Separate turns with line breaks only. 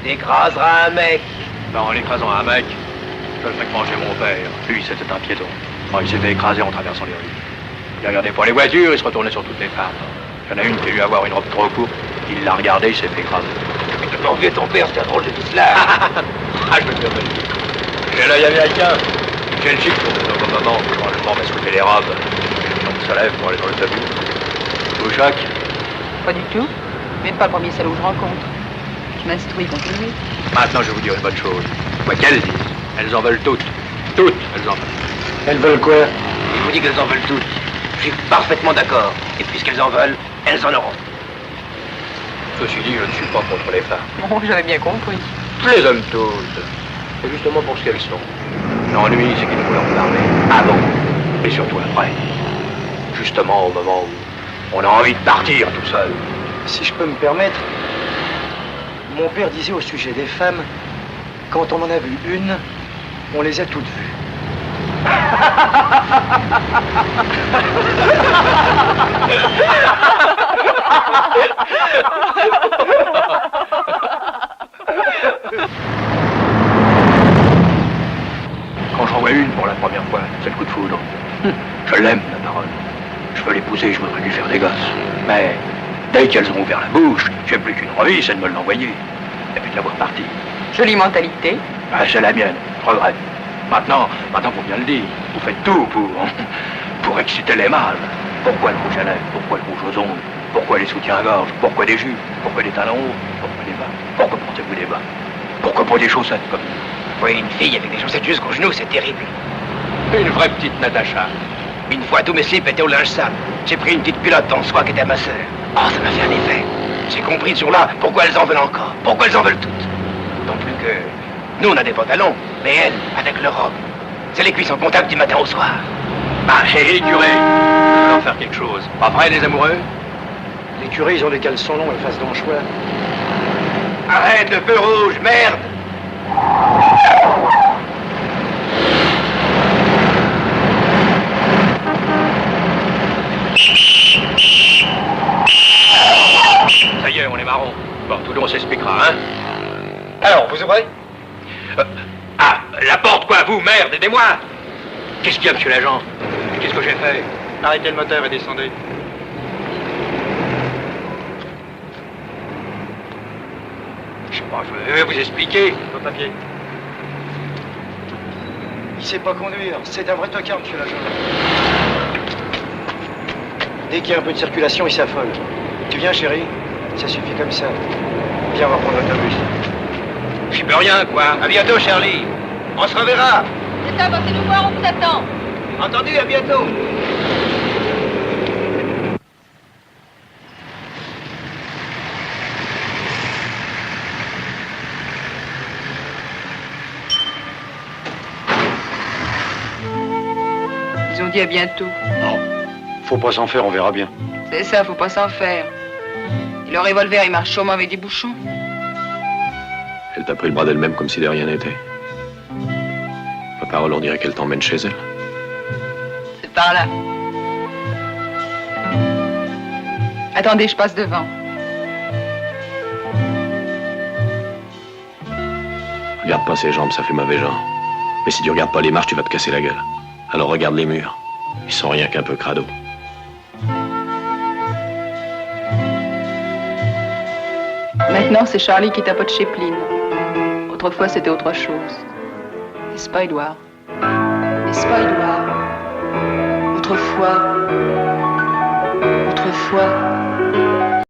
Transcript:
T'écraseras un mec.
Ben, en écrasant un mec, je le ferai manger mon père. Lui, c'était un piéton. Moi, il s'est fait écraser en traversant les rues. Il regardait pas les voitures, il se retournait sur toutes les femmes. Il y en a une qui a dû avoir une robe trop courte. Il l'a regardée, il s'est fait écraser.
Mais tu peux envier ton père, c'est un drôle de cela.
Ah, je veux dire, j'ai l'œil américain. J'ai le chic pour au moment où je m'en vais soulever les robes. Donc ça lève pour aller dans le tabou. Vous, Jacques?
Pas du tout. Même pas le premier salaud que je rencontre. Je m'instruis contre lui.
Maintenant, je vais vous dire une bonne chose. Quoi qu'elles disent, elles en veulent toutes. Toutes, elles en veulent.
Elles veulent quoi? Il vous dit qu'elles en veulent toutes. Je suis parfaitement d'accord. Et puisqu'elles en veulent, elles en auront.
Ceci dit, je ne suis pas contre les femmes.
Bon, j'avais bien compris.
Je les aime toutes. C'est justement pour ce qu'elles sont. L'ennui, c'est qu'il faut leur parler avant. Et surtout après. Justement au moment où on a envie de partir tout seul.
Si je peux me permettre, mon père disait au sujet des femmes, quand on en a vu une, on les a toutes vues.
Quand j'en vois une pour la première fois, c'est le coup de foudre. Je l'aime, la parole. Je veux l'épouser, je voudrais lui faire des gosses. Mais dès qu'elles ont ouvert la bouche, j'ai plus qu'une envie, c'est de me l'envoyer. Et puis de la voir partir.
Jolie mentalité.
Ah, c'est la mienne, je regrette. Maintenant, faut bien le dire. Vous faites tout pour exciter les mâles. Pourquoi le rouge à lèvres? Pourquoi le rouge aux ongles? Pourquoi les soutiens-gorge? Pourquoi des jupes? Pourquoi des talons hauts? Pourquoi des bas? Pourquoi portez-vous des bas? Pourquoi pas des chaussettes comme nous?
Oui, une fille avec des chaussettes jusqu'aux genoux, c'est terrible.
Une vraie petite Natacha.
Une fois, tous mes slips étaient au linge sale. J'ai pris une petite culotte en soie qui était à ma sœur. Oh, ça m'a fait un effet. J'ai compris ce jour-là pourquoi elles en veulent encore. Pourquoi elles en veulent toutes. D'autant plus que nous, on a des pantalons, mais elles, avec leur robe. C'est les cuisses en contact du matin au soir.
Ah, hé, curé, je vais en faire quelque chose. Pas vrai, les amoureux?
Les curés, ils ont des caleçons longs et face d'anchois.
Arrête le feu rouge, merde!
Ça y est, on est marron. Bon, tout le monde s'expliquera, hein?
Alors, vous ouvrez?
La porte, quoi, vous, merde, aidez-moi! Qu'est-ce qu'il y a, monsieur l'agent? Qu'est-ce que j'ai fait?
Arrêtez le moteur et descendez.
Je sais pas, je vais vous expliquer.
Vos papiers.
Il sait pas conduire, c'est un vrai tocard, monsieur l'agent. Dès qu'il y a un peu de circulation, il s'affole. Tu viens, chérie? Ça suffit comme ça. Viens, on va prendre l'autobus.
J'y peux rien, quoi.
À bientôt, Charlie. On se reverra.
C'est ça, passez nous voir, on vous attend.
Entendu, à bientôt.
Ils ont dit à bientôt.
Non. Faut pas s'en faire, on verra bien.
C'est ça, faut pas s'en faire. Et le revolver, il marche sûrement avec des bouchons.
Elle t'a pris le bras d'elle-même comme si de rien n'était. Ma parole, on dirait qu'elle t'emmène chez elle.
C'est par là. Attendez, je passe devant.
Regarde pas ses jambes, ça fait mauvais genre. Mais si tu regardes pas les marches, tu vas te casser la gueule. Alors regarde les murs. Ils sont rien qu'un peu crado.
Maintenant, c'est Charlie qui tapote chez Pline. Autrefois, c'était autre chose. N'est-ce pas, Édouard? N'est-ce pas, Édouard? Autrefois...